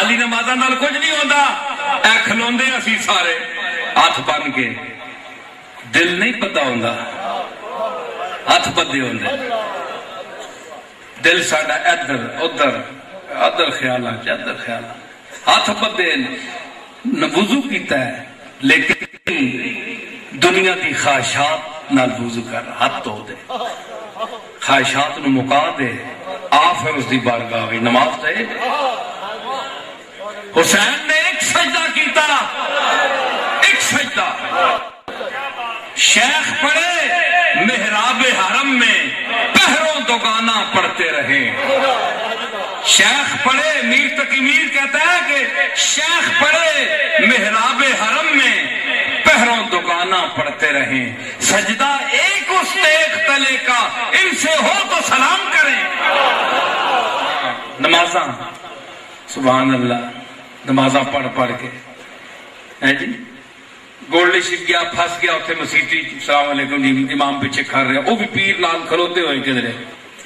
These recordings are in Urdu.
خالی نمازاں نال کچھ نہیں ہوتا. اے کھلوندے اسی سارے ہاتھ بن کے دل نہیں پتا ہوندا ہاتھ بدے ہوندے دل ساڈا ادھر ادھر ادھر خیالات ادھر خیالات ہاتھ بدے وضو کیتا ہے لیکن دنیا دی خواہشات نال وضو کر ہاتھ دھو دے خواہشات نو مکا دے آ پھر اس دی بارگاہ ہوئی نماز دے. حسین نے ایک سجدہ کیتا ایک سجدہ شیخ پڑھے محراب حرم میں پہروں دوگانہ پڑھتے رہے. شیخ پڑھے میر تقی میر کہتا ہے کہ شیخ پڑھے محراب حرم میں پہروں دوگانہ پڑھتے رہیں. سجدہ ایک اس ایک تلے کا ان سے ہو تو سلام کریں. نمازاں سبحان اللہ نمازاں پڑھ پڑھ کے ہے جی گولڈ شپ گیا پھنس گیا اتنے مسیتی السلام علیکم جی امام پیچھے کھڑ رہے وہ بھی پیر لال کھلوتے ہوئے کدھر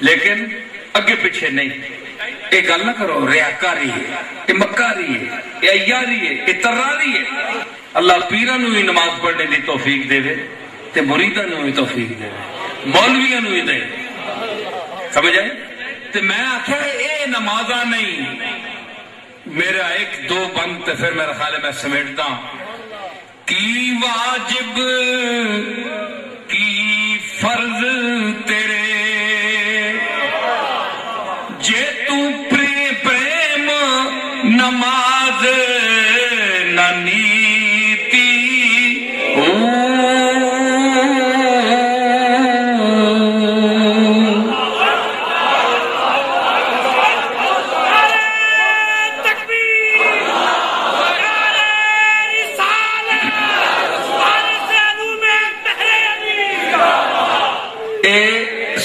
لیکن اگے پیچھے نہیں. یہ گل نہ کرو ریاکاری ہے یہ مکاری ہے یہ عیاری ہے یہ تراری ہے. اللہ پیراں نو ہی نماز پڑھنے دی توفیق دے تے مریداں نو ہی توفیق دے مولویاں نو ہی دے سمجھ آئے. تے میں آخیا اے نمازاں نہیں میرا ایک دو بند تے پھر میرا خیال ہے میں سمیٹتا کی واجب کی فرض تیرے جے تو پریم نماز نہ نیتی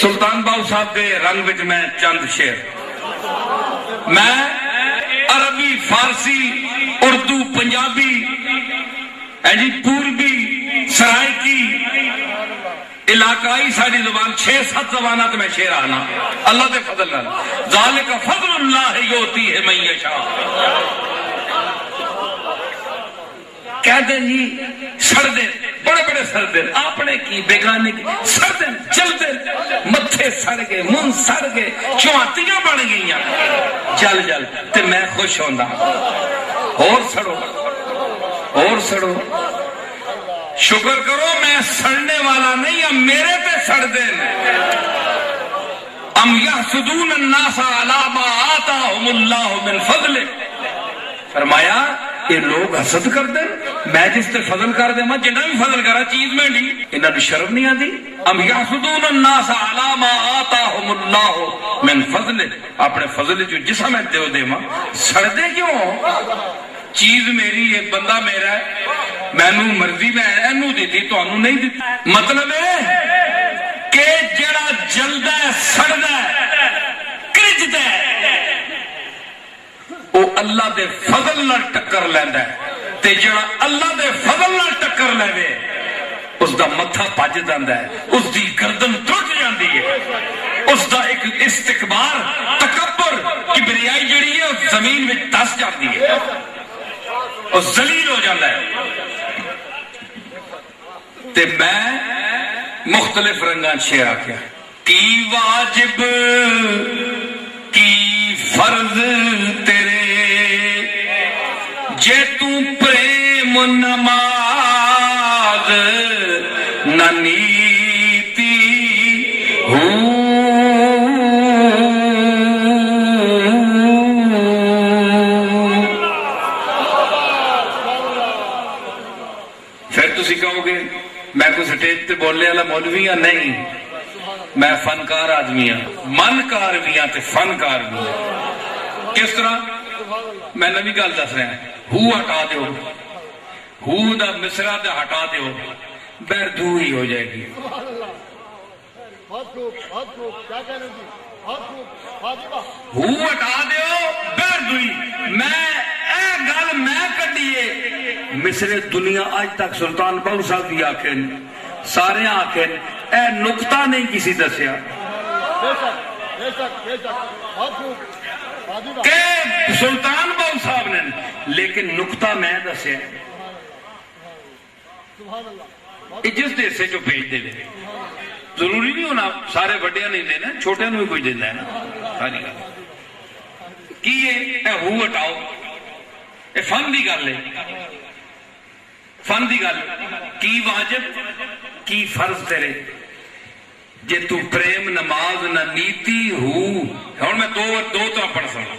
سلطان باؤ صاحب کے رنگ وچ میں چند شعر میں عربی فارسی اردو پنجابی جی پوربی سرائکی علاقائی ساری زبان 6-7 زبانات میں شعر آنا اللہ دے فضل اللہ ذالک فضل اللہ یؤتی ہے من یشاء. کہہ دیں جی سڑ دیں بڑے بڑے سڑ دیں اپنے کی بیگانے کی سڑ دیں جل دیں متھے سڑ گئے من سڑ گئے چواتیاں بن گئی جل جل تے میں خوش ہوندا اور سڑو اور سڑو. شکر کرو میں سڑنے والا نہیں اب میرے پہ سڑ دیں. ام یحسدون الناس علی ما آتاہم اللہ من فضل. فرمایا یہ لوگ حسد کر دیں میں جس تے فضل کر دے میں جنہ بھی فضل کرا چیز میں نہیں انہاں دی شرم نہیں آتی. ام یحسدون الناس علی ما آتاہم اللہ من فضل اپنے فضل جو جسا میں دیو دے ماں سڑ دے کیوں چیز میری ہے بندہ میرا ہے میں نو مرضی میں اینو دیتی تو انو نہیں دیتی. مطلب ہے کہ جڑا جلدہ ہے سڑدہ ہے کرجدہ ہے وہ اللہ دے فضل نال ٹکر لیندا ہے تے جڑا اللہ دے فضل نال ٹکر لے اس دا متھا پج جاندا ہے اس دی گردن ٹوٹ جاندی ہے اس دا ایک استکبار تکبر کبریائی جڑی ہے اس زمین میں دس جاتی ہے اور ذلیل ہو جاتا ہے. تے میں مختلف رنگاں شعر آکھیا کی واجب کی فرض تیرے جے تو پریم نماز نہ نیتی ہوں. پھر تسی کہو گے میں کوئی سٹیج تے بولنے والا مولوی ہاں نہیں میں فنکار آدمی ہاں منکار بھی ہاں تے فنکار بھی ہاں. کس طرح میں نوی گل دس رہا ہوں ہٹا دیو ہو دا مصرع دا ہٹا دیو بیر دو ہی ہو جائے گی. ہو ہٹا دیو بیر دو ہی میں اے گل میں کڈیے مصر دنیا آج تک سلطان باؤ صاحب بھی آکھن سارے آکھن اے نقطہ نہیں کسی دسیا کہ سلطان باؤ مول صاحب نے، لیکن نقطہ میں دسیا جس حصے چ بھیج دے ضروری نہیں ہونا سارے وڈیا نہیں دینا، چھوٹے بھی کوئی دینا ہے نا ساری گل کی ہو ہٹاؤ، یہ فن کی گل ہے، فن کی گل کی واجب کی فرض تیرے جے تو پریم نماز نہ نیتی ہو. ہوں میں دو تو پڑھ سکتا،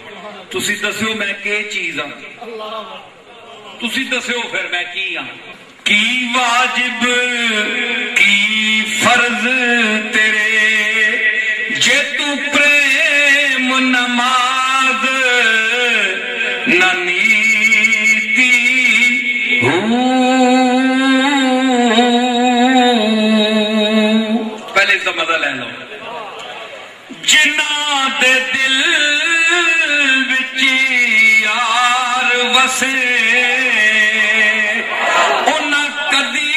تسی دسو میں کی چیز ہوں، تسی دسو پھر میں کی ہوں. کی واجب کی فرض تیرے جے تو پریم نماز نہ نیتی ہو. پہلے اس کا مزہ لے لو. جنہاں دے دل وچ یار وسے انہاں کدی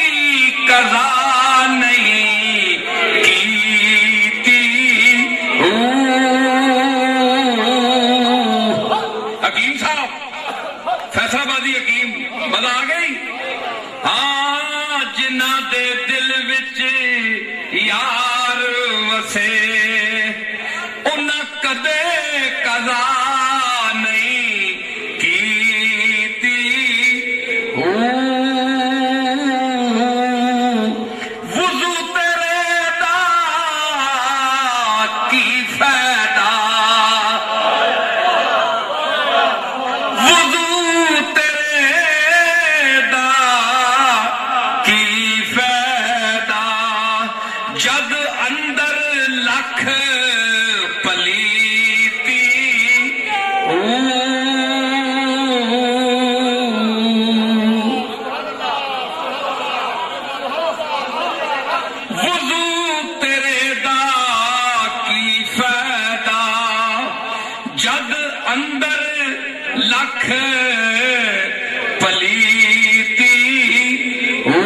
قضا نہیں کیتی ہو. حکیم صاحب فیصلہ بازی حکیم مزہ آ گئی. ہاں جنہاں دے دل وچ یار وسے انہاں کدے قضا نہیں کیتی ہو. وضو تیرے دا کی فائدہ، وضو تیرے دا کی فائدہ جد اندر لکھ پلیتی ہو. وضو تیرے دا کی فائدہ جد اندر لکھ پلیتی ہو.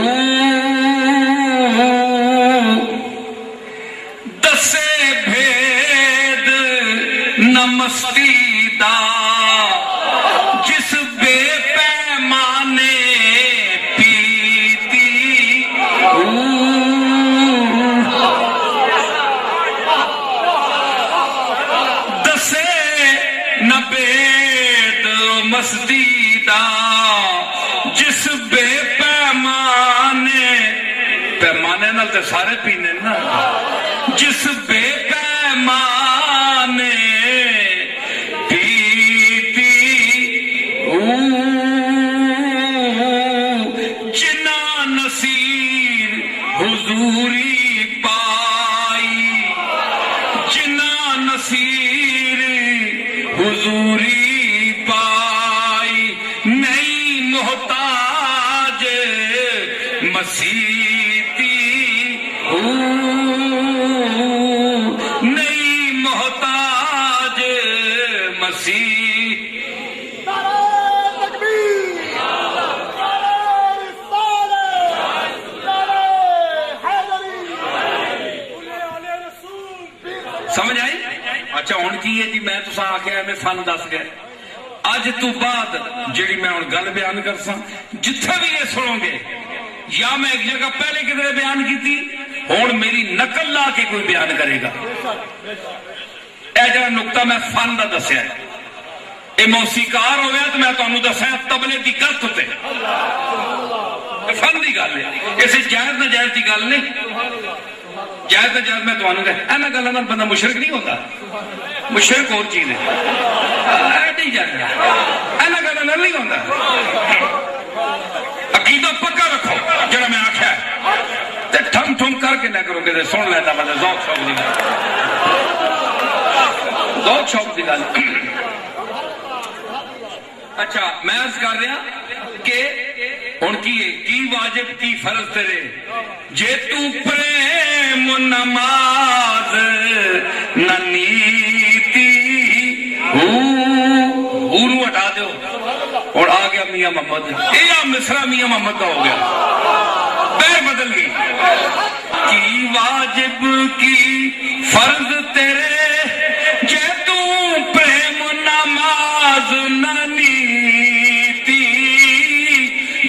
دسے بھید نمستی دا جس بے پیمانے پیتی ہو. دسے نہ بید مستی دا جس بے پیمانے، پیمانے نال تے سارے پینے نا، جس بے پیمانے پیتی ہو. جنہ نصیر حضوری پائی، جنہ نصیر حضوری پائی نہیں محتاج مسیتی ہو. نہیں محتاج مسیح. سمجھ آئی؟ اچھا ہوں کی ہے جی میں تسا آخیا میں فن دس گیا. اج تو بعد جیڑی میں ہوں گل بیان کر سا جتھے بھی یہ سنو گے یا میں ایک جگہ پہلے کدھر بیان کی تھی ہوں میری نقل لا کے کوئی بیان کرے گا. اے جڑا نقطہ میں فن دا دسیا ہے یہ موسیقار ہویا تو میں تمہیں دسیا تبلے کی گت تے فن کی گل ہے. اس جائز ناجائز کی گل نہیں. جائز ناجائز میں تمہیں کہ ایسا گلوں بندہ مشرک نہیں ہوتا. مشرک اور چیز ہے نہیں جانا ایسا گلوں نہیں ہوتا. عقیدہ پکا رکھو جڑا میں آخیا ٹھم ٹھم کر کے نہ کرو کہ سن لینا مطلب ذوق شوق کی گل، ذوق شوق کی گل. اچھا میں عرض کر رہا کہ ہوں کی واجب کی فرض تیرے جے تو پریم نماز نہ نیتی ہو. ہٹا دو اور آ گیا میاں محمد. یہ مصرا میاں محمد کا ہو گیا، پیر بدل گئی. کی واجب کی فرض تیرے جے تو پریم نماز نہ نیتی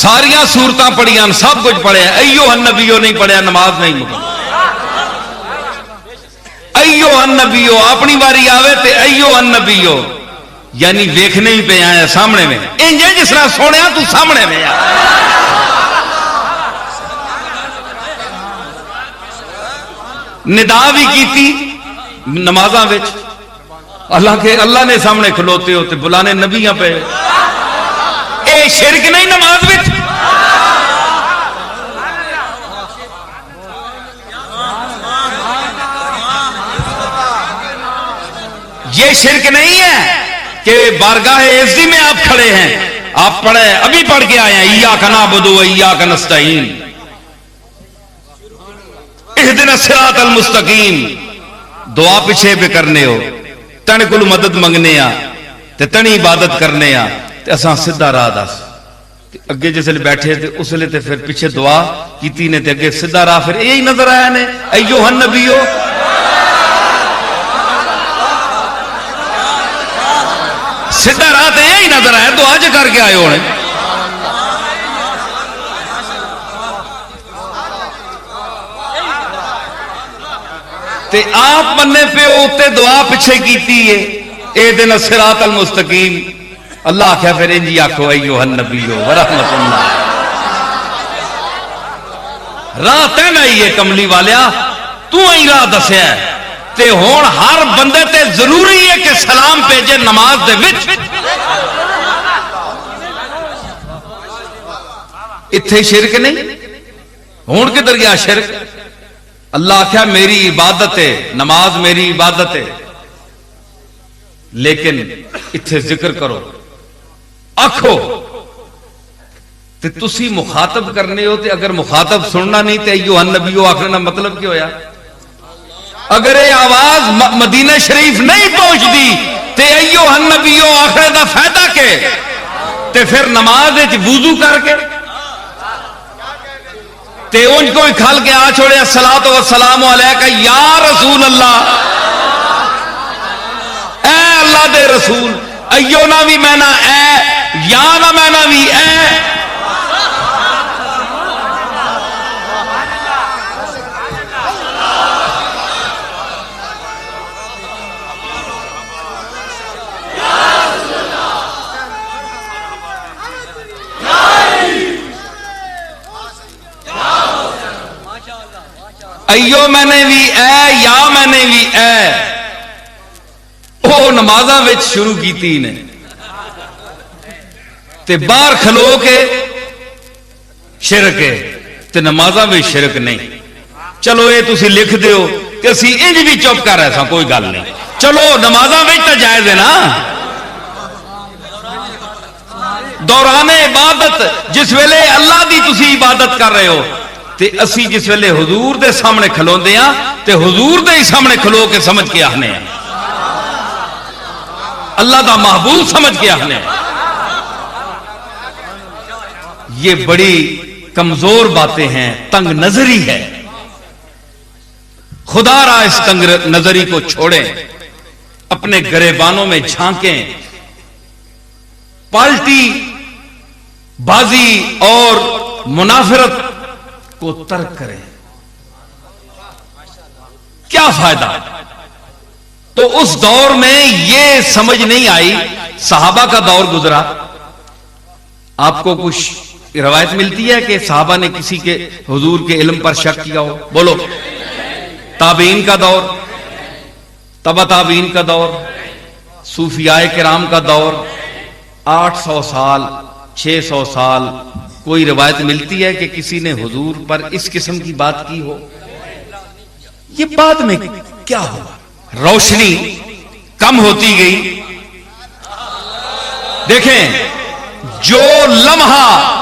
ساریاں سورتاں پڑھیاں، سب کچھ پڑھیا، ایو النبیو نہیں پڑھیا، نماز نہیں مکمل۔ ایو النبیو اپنی باری آوے تے ایو النبیو، یعنی ویکھنے ہی پہ آیا سامنے میں، انجے جس طرح سونے تو سامنے میں آ۔ ندا بھی کیتی نمازاں وچ، اللہ کے اللہ نے سامنے کھلوتے ہوتے بلانے نبیاں پہ، اے شرک نہیں نماز وچ؟ یہ شرک نہیں ہے کہ بارگاہ عزی میں آپ کھڑے ہیں، آپ پڑھے ابھی پڑھ کے آئے ہیں ایاک نعبد و ایاک نستعین، اہدنا الصراط المستقیم، دعا پیچھے پہ کرنے ہو، تن کل مدد منگنے آ تے تنی عبادت کرنے آ تے اساں سدھا راہ دس، اگے جس لئے بیٹھے تھے اس لئے تے پھر پیچھے دعا کیتی نے تے اگے سدھا راہ، پھر یہی نظر آیا نے ایوہ النبیو، سدھا راہ تے یہی نظر آیا، دعا جو کر کے آئے ہونے۔ تے آپ بننے پہ اوتے دعا پیچھے کیتی ہے، اہدنا الصراط المستقیم، اللہ کیا پھر انجی آکھو ایوہ النبیو ورحمت اللہ، راہ تے نہیں ہے کملی والیا، تو ہی راہ دسیا ہے، تے ہون ہر بندے تے ضروری ہے کہ سلام پیجے نماز دے وچ، اتھے شرک نہیں، ہون کدھر گیا شرک؟ اللہ کیا میری عبادت ہے، نماز میری عبادت ہے، لیکن اتھے ذکر کرو، آکھو تے تسی مخاطب کرنے ہو، تے اگر مخاطب سننا نہیں تے ایوہ النبیو آخرنا مطلب کیا ہویا؟ اگر یہ آواز مدینہ شریف نہیں پہنچ دی تے ایوہ النبیو آخر دا فائدہ کے، تے پھر نماز وضو کر کے تے ان کو کھل کے آ چھوڑے الصلاۃ والسلام علیکہ یا رسول اللہ، اے اللہ دے رسول، ایو نہ بھی میں نہ اے، یا نہ میں نہ بھی اے، ایو میں نے بھی اے یا میں نے بھی اے، او نمازاں وچ شروع کیتی نے تے باہر کھلو کے شرک ہے تے نمازاں وچ شرک نہیں۔ چلو یہ تسی لکھ دیو کہ اسی انج بھی چپ کر رہے ساں، کوئی گل نہیں، چلو نمازاں وچ تے جائز ہے نا، دوران عبادت جس ویلے اللہ دی تسی عبادت کر رہے ہو تے اسی جس ویلے حضور دے سامنے کھلون دیاں تے حضور دے ہی سامنے کھلو کے سمجھ کے آہنے ہیں، اللہ دا محبوب سمجھ کے آہنے ہیں۔ یہ بڑی کمزور باتیں ہیں، تنگ نظری ہے، خدا را اس تنگ نظری کو چھوڑیں، اپنے گریبانوں میں جھانکیں، پالٹی بازی اور منافرت کو ترک کریں، کیا فائدہ؟ تو اس دور میں یہ سمجھ نہیں آئی، صحابہ کا دور گزرا، آپ کو کچھ روایت ملتی ہے کہ صحابہ نے کسی کے حضور کے علم پر شک کیا ہو؟ بولو۔ تابعین کا دور، تبع تابعین کا دور، صوفیاء کرام کا دور، 800 سال 600 سال، کوئی روایت ملتی ہے کہ کسی نے حضور پر اس قسم کی بات کی ہو؟ یہ بعد میں کیا ہوا؟ روشنی کم ہوتی گئی۔ دیکھیں جو لمحہ،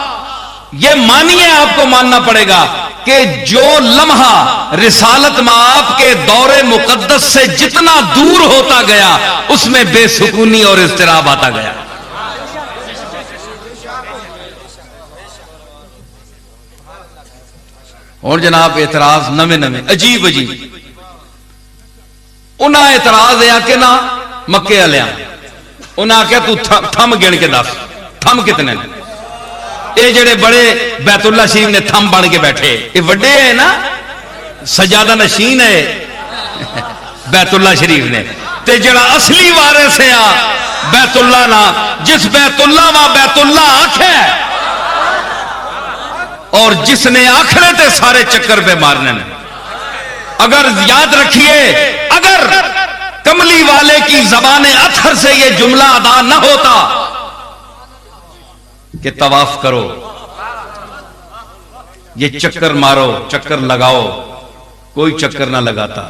یہ مانیے آپ کو ماننا پڑے گا کہ جو لمحہ رسالت مآب کے دور مقدس سے جتنا دور ہوتا گیا اس میں بے سکونی اور اضطراب آتا گیا۔ اور جناب اعتراض نویں نویں عجیب عجیب، انہاں اعتراض ہے کہ نہ مکے والے انہاں کہ تو تھم گن کے دس، تھم کتنے نے؟ یہ جڑے بڑے بیت اللہ شریف نے تھم بن کے بیٹھے یہ وڈے ہیں نا سجادہ نشین ہے بیت اللہ شریف نے تے جڑا اصلی وارث ہے بیت اللہ نا جس بیت اللہ وا بیت اللہ آنکھے اور جس نے آخرے تے سارے چکر پہ مارنے نے. اگر یاد رکھیے اگر کملی والے کی زبان اطہر سے یہ جملہ ادا نہ ہوتا کہ طواف کرو یہ چکر مارو چکر لگاؤ کوئی چکر نہ لگاتا.